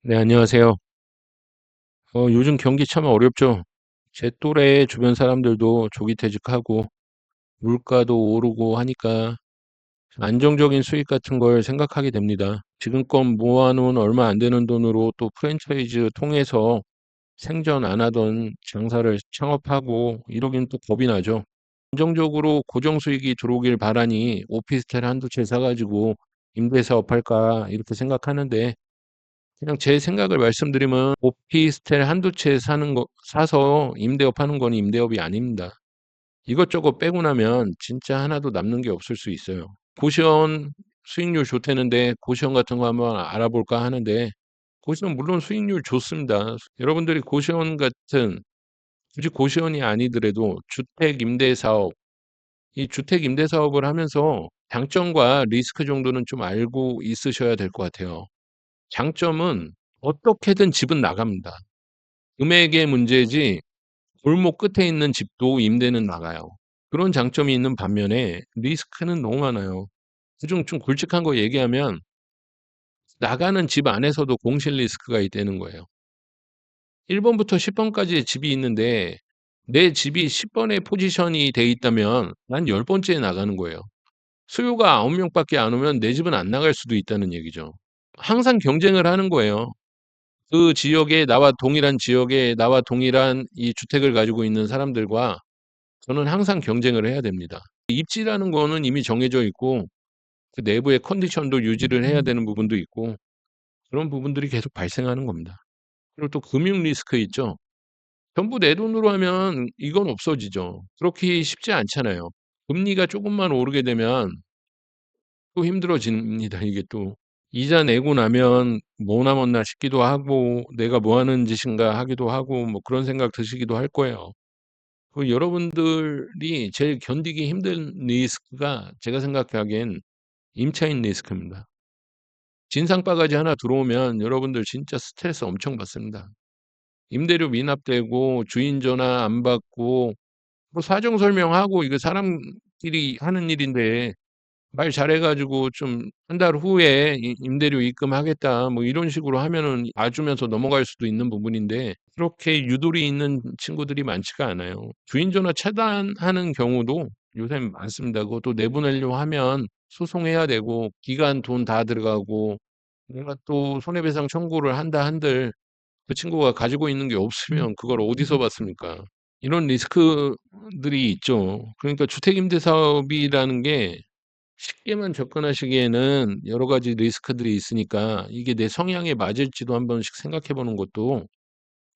네, 안녕하세요. 요즘 경기 참 어렵죠. 제 또래 주변 사람들도 조기퇴직하고 물가도 오르고 하니까 안정적인 수익 같은 걸 생각하게 됩니다. 지금껏 모아놓은 얼마 안 되는 돈으로 또 프랜차이즈 통해서 생전 안 하던 장사를 창업하고 이러긴 또 겁이 나죠. 안정적으로 고정 수익이 들어오길 바라니 오피스텔 한두 채 사가지고 임대사업 할까 이렇게 생각하는데 그냥 제 생각을 말씀드리면 오피스텔 한두 채 사는 거 사서 임대업 하는 건 임대업이 아닙니다. 이것저것 빼고 나면 진짜 하나도 남는 게 없을 수 있어요. 고시원 수익률 좋다는데 고시원 같은 거 한번 알아볼까 하는데 고시원 물론 수익률 좋습니다. 여러분들이 고시원 같은 굳이 고시원이 아니더라도 주택 임대 사업, 이 주택 임대 사업을 하면서 장점과 리스크 정도는 좀 알고 있으셔야 될 것 같아요. 장점은 어떻게든 집은 나갑니다. 금액의 문제지 골목 끝에 있는 집도 임대는 나가요. 그런 장점이 있는 반면에 리스크는 너무 많아요. 그중 좀 굵직한 거 얘기하면 나가는 집 안에서도 공실 리스크가 있다는 거예요. 1번부터 10번까지의 집이 있는데 내 집이 10번의 포지션이 돼 있다면 난 10번째에 나가는 거예요. 수요가 9명밖에 안 오면 내 집은 안 나갈 수도 있다는 얘기죠. 항상 경쟁을 하는 거예요. 그 지역에 나와 동일한 지역에 나와 동일한 이 주택을 가지고 있는 사람들과 저는 항상 경쟁을 해야 됩니다. 입지라는 거는 이미 정해져 있고 그 내부의 컨디션도 유지를 해야 되는 부분도 있고 그런 부분들이 계속 발생하는 겁니다. 그리고 또 금융 리스크 있죠. 전부 내 돈으로 하면 이건 없어지죠. 그렇게 쉽지 않잖아요. 금리가 조금만 오르게 되면 또 힘들어집니다. 이게 또 이자 내고 나면 뭐 남았나 싶기도 하고 '내가 뭐 하는 짓인가.' 하기도 하고 뭐 그런 생각 드시기도 할 거예요. 여러분들이 제일 견디기 힘든 리스크가 제가 생각하기엔 임차인 리스크입니다. 진상바가지 하나 들어오면 여러분들 진짜 스트레스 엄청 받습니다. 임대료 미납되고 주인 전화 안 받고 뭐 사정 설명하고 이거 사람끼리 하는 일인데 말 잘해 가지고 좀 한 달 후에 임대료 입금하겠다." 뭐 이런 식으로 하면은 봐주면서 넘어갈 수도 있는 부분인데 그렇게 유도리 있는 친구들이 많지가 않아요. 주인 전화 차단하는 경우도 요새 많습니다. 그것도 내보내려고 하면 소송해야 되고 기간 돈 다 들어가고 내가 또 손해배상 청구를 한다 한들 그 친구가 가지고 있는 게 없으면 그걸 어디서 받습니까? 이런 리스크들이 있죠. 그러니까 주택 임대 사업이라는 게 쉽게만 접근하시기에는 여러 가지 리스크들이 있으니까 이게 내 성향에 맞을지도 한 번씩 생각해 보는 것도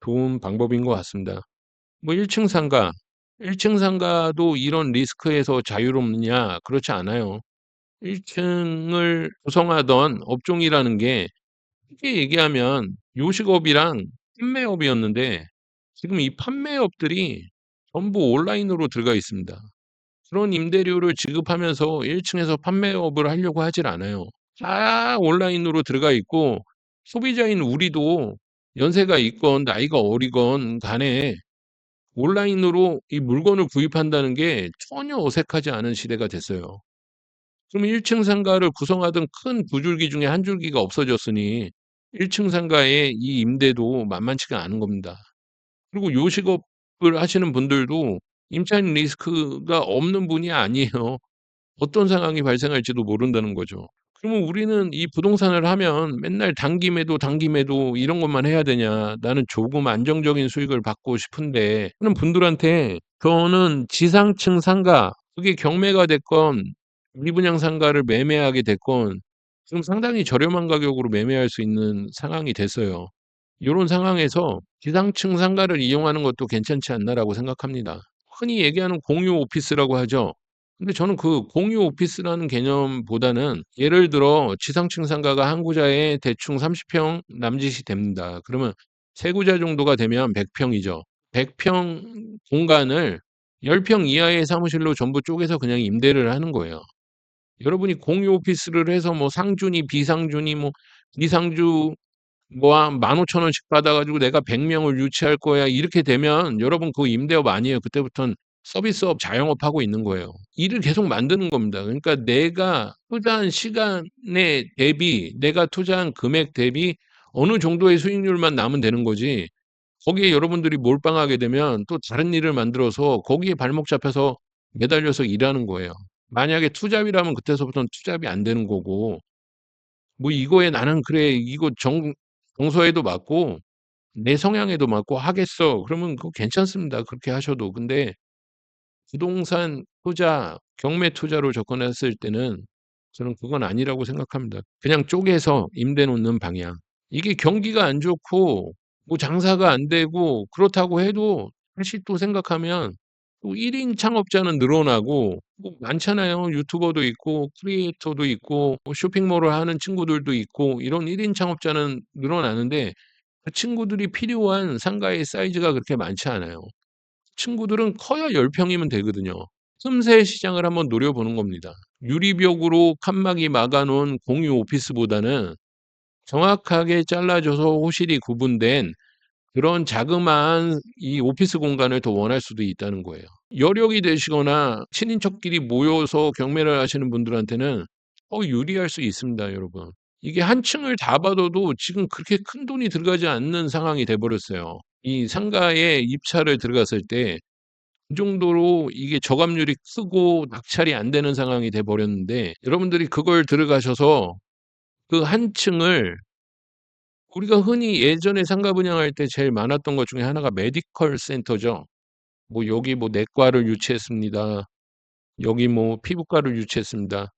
좋은 방법인 것 같습니다. 뭐 1층 상가, 1층 상가도 이런 리스크에서 자유롭느냐? 그렇지 않아요. 1층을 구성하던 업종이라는 게 쉽게 얘기하면 요식업이랑 판매업이었는데 지금 이 판매업들이 전부 온라인으로 들어가 있습니다. 그런 임대료를 지급하면서 1 층에서 판매업을 하려고 하질 않아요. 다 온라인으로 들어가 있고 소비자인 우리도 연세가 있건 나이가 어리건 간에 온라인으로 이 물건을 구입한다는 게 전혀 어색하지 않은 시대가 됐어요. 그럼 1층 상가를 구성하던 큰 두 줄기 중에 한 줄기가 없어졌으니 1층 상가의 이 임대도 만만치가 않은 겁니다. 그리고 요식업을 하시는 분들도 임차인 리스크가 없는 분이 아니에요. 어떤 상황이 발생할지도 모른다는 거죠. 그러면 우리는 이 부동산을 하면 맨날 단기 매도 이런 것만 해야 되냐. 나는 조금 안정적인 수익을 받고 싶은데 하는 분들한테 저는 지상층 상가 그게 경매가 됐건 미분양 상가를 매매하게 됐건 지금 상당히 저렴한 가격으로 매매할 수 있는 상황이 됐어요. 요런 상황에서 '지상층 상가를 이용하는 것도 괜찮지 않나.'라고 생각합니다. 흔히 얘기하는 공유 오피스라고 하죠. 근데 저는 그 공유 오피스라는 개념보다는 예를 들어 지상층 상가가 한 구자에 대충 30평 남짓이 됩니다. 그러면 세 구자 정도가 되면 100 평이죠. 100평 공간을 10평 이하의 사무실로 전부 쪼개서 그냥 임대를 하는 거예요. 여러분이 공유 오피스를 해서 뭐 상주니 비상주니 뭐 이상주 뭐 한 15,000 원씩 받아 가지고 '내가 100 명을 유치할 거야.' 이렇게 되면 여러분 그거 임대업 아니에요. 그때부터는 서비스업, 자영업하고 있는 거예요. 일을 계속 만드는 겁니다. 그러니까 내가 투자한 시간에 대비 내가 투자한 금액 대비 어느 정도의 수익률만 나면 되는 거지 거기에 여러분들이 몰빵하게 되면 또 다른 일을 만들어서 거기에 발목 잡혀서 매달려서 일하는 거예요. 만약에 투잡이라면 그때서부터는 투잡이 안 되는 거고 뭐 이거에 나는 그래 이거 정서에도 맞고 내 성향에도 맞고 하겠어. 그러면 그거 괜찮습니다. 그렇게 하셔도. 근데 부동산 투자, 경매 투자로 접근했을 때는 저는 그건 아니라고 생각합니다. 그냥 쪼개서 임대 놓는 방향. 이게 경기가 안 좋고 뭐 장사가 안 되고 그렇다고 해도 다시 또 생각하면 또 1인 창업자는 늘어나고 뭐 많잖아요. 유튜버도 있고 크리에이터도 있고 뭐 쇼핑몰을 하는 친구들도 있고 이런 1인 창업자는 늘어나는데 그 친구들이 필요한 상가의 사이즈가 그렇게 많지 않아요. 친구들은 커야 10평 평이면 되거든요. 틈새 시장을 한번 노려보는 겁니다. 유리벽으로 칸막이 막아 놓은 공유 오피스보다는 정확하게 잘라 줘서 호실이 구분된 그런 자그마한 이 오피스 공간을 더 원할 수도 있다는 거예요. 여력이 되시거나 친인척끼리 모여서 경매를 하시는 분들한테는 유리할 수 있습니다, 여러분. 이게 한 층을 다 받아도 지금 그렇게 큰돈이 들어가지 않는 상황이 돼 버렸어요. 이 상가에 입찰을 들어갔을 때 그 정도로 이게 저감률이 크고 낙찰이 안 되는 상황이 돼 버렸는데 여러분들이 그걸 들어가셔서 그 한 층을 우리가 흔히 예전에 상가 분양할 때 제일 많았던 것 중에 하나가 메디컬 센터죠. 뭐 여기 뭐 내과를 유치했습니다. 여기 뭐 피부과를 유치했습니다.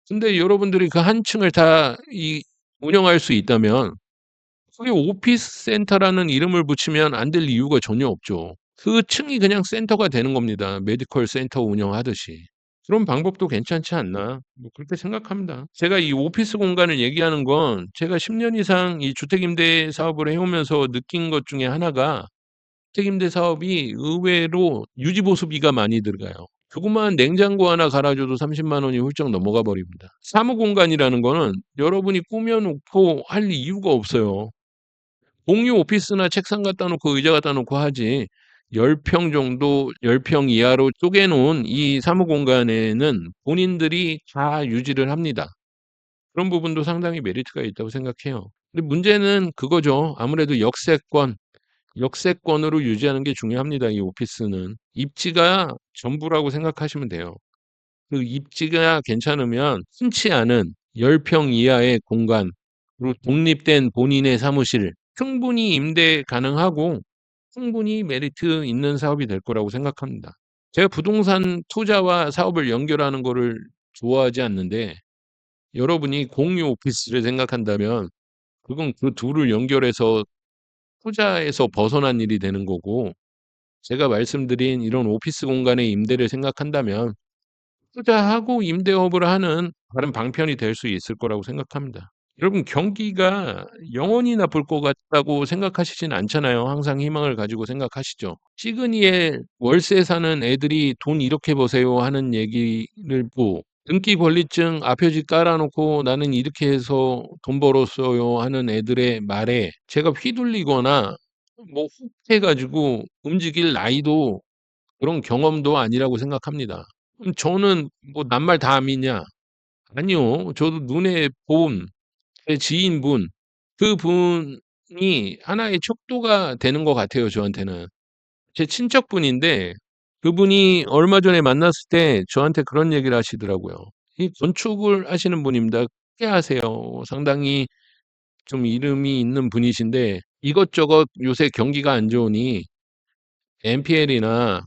근데 여러분들이 그 한 층을 다 이 운영할 수 있다면 그게 오피스 센터라는 이름을 붙이면 안 될 이유가 전혀 없죠. 그 층이 그냥 센터가 되는 겁니다. 메디컬 센터 운영하듯이. 그런 방법도 괜찮지 않나 뭐 그렇게 생각합니다. 제가 이 오피스 공간을 얘기하는 건 제가 10년 이상 이 주택 임대 사업을 해 오면서 느낀 것 중에 하나가 주택 임대 사업이 의외로 유지 보수비가 많이 들어가요. 조그마한 냉장고 하나 갈아 줘도 3 0만 원이 훌쩍 넘어가 버립니다. 사무 공간이라는 거는 여러분이 꾸며 놓고 할 이유가 없어요. 공유 오피스나 책상 갖다 놓고 의자 갖다 놓고 하지 10평 정도 10평 이하로 쪼개 놓은 이 사무 공간에는 본인들이 다 유지를 합니다. 그런 부분도 상당히 메리트가 있다고 생각해요. 근데 문제는 그거죠. 아무래도 역세권으로 유지하는 게 중요합니다, 이 오피스는. 입지가 전부라고 생각하시면 돼요. 그 입지가 괜찮으면 흔치 않은 10평 이하의 공간 그리고 독립된 본인의 사무실 충분히 임대 가능하고 충분히 메리트 있는 사업이 될 거라고 생각합니다. 제가 부동산 투자와 사업을 연결하는 거를 좋아하지 않는데 여러분이 공유 오피스를 생각한다면 그건 그 둘을 연결해서 투자에서 벗어난 일이 되는 거고 제가 말씀드린 이런 오피스 공간의 임대를 생각한다면 투자하고 임대업을 하는 다른 방편이 될 수 있을 거라고 생각합니다. 여러분 경기가 영원히 나쁠 것 같다고 생각하시진 않잖아요. 항상 희망을 가지고 생각하시죠. 시그니에 월세 사는 애들이 "돈 이렇게 버세요." 하는 얘기를 뭐 등기 권리증 앞표지 깔아 놓고 "나는 이렇게 해서 돈 벌었어요." 하는 애들의 말에 제가 휘둘리거나 뭐 혹해 가지고 움직일 나이도 그런 경험도 아니라고 생각합니다. 저는 뭐 남말 다 믿냐? 아니요. 저도 눈에 본 제 지인분 그분이 하나의 척도가 되는 것 같아요 저한테는. 제 친척분인데 그분이 얼마 전에 만났을 때 저한테 그런 얘기를 하시더라고요. 이 건축을 하시는 분입니다. 크게 하세요. 상당히 좀 이름이 있는 분이신데 이것저것 요새 경기가 안 좋으니 NPL이나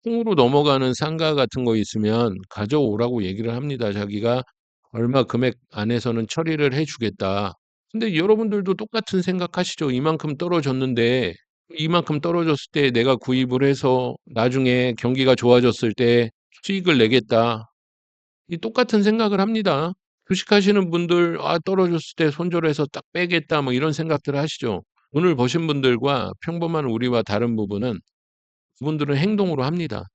콩으로 넘어가는 상가 같은 거 있으면 가져오라고 얘기를 합니다. 자기가 얼마 금액 안에서는 처리를 해 주겠다. 근데 여러분들도 똑같은 생각하시죠? 이만큼 떨어졌는데 이만큼 떨어졌을 때 내가 구입을 해서 나중에 경기가 좋아졌을 때 수익을 내겠다. 이 똑같은 생각을 합니다. 주식하시는 분들 '아 떨어졌을 때 손절해서 딱 빼겠다.' 뭐 이런 생각들을 하시죠. 돈을 버신 분들과 평범한 우리와 다른 부분은 그분들은 행동으로 합니다.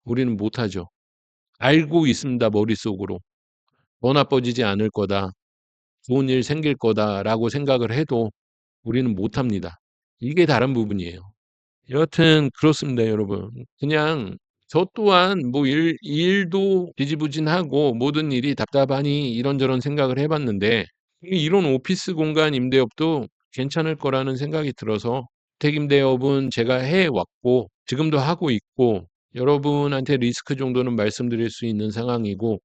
우리는 못하죠. 알고 있습니다, 머릿속으로. '더 나빠지지 않을 거다. 좋은 일 생길 거다.'라고 생각을 해도 우리는 못합니다. 이게 다른 부분이에요. 여하튼 그렇습니다, 여러분. 그냥 저 또한 뭐 일도 지지부진하고 모든 일이 답답하니 이런저런 생각을 해 봤는데 이런 오피스 공간 임대업도 괜찮을 거라는 생각이 들어서 주택임대업은 제가 해 왔고 지금도 하고 있고 여러분한테 리스크 정도는 말씀드릴 수 있는 상황이고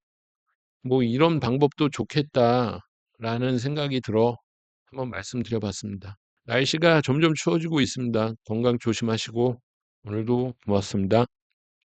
뭐 '이런 방법도 좋겠다.'라는 생각이 들어 한번 말씀드려 봤습니다. 날씨가 점점 추워지고 있습니다. 건강 조심하시고 오늘도 고맙습니다.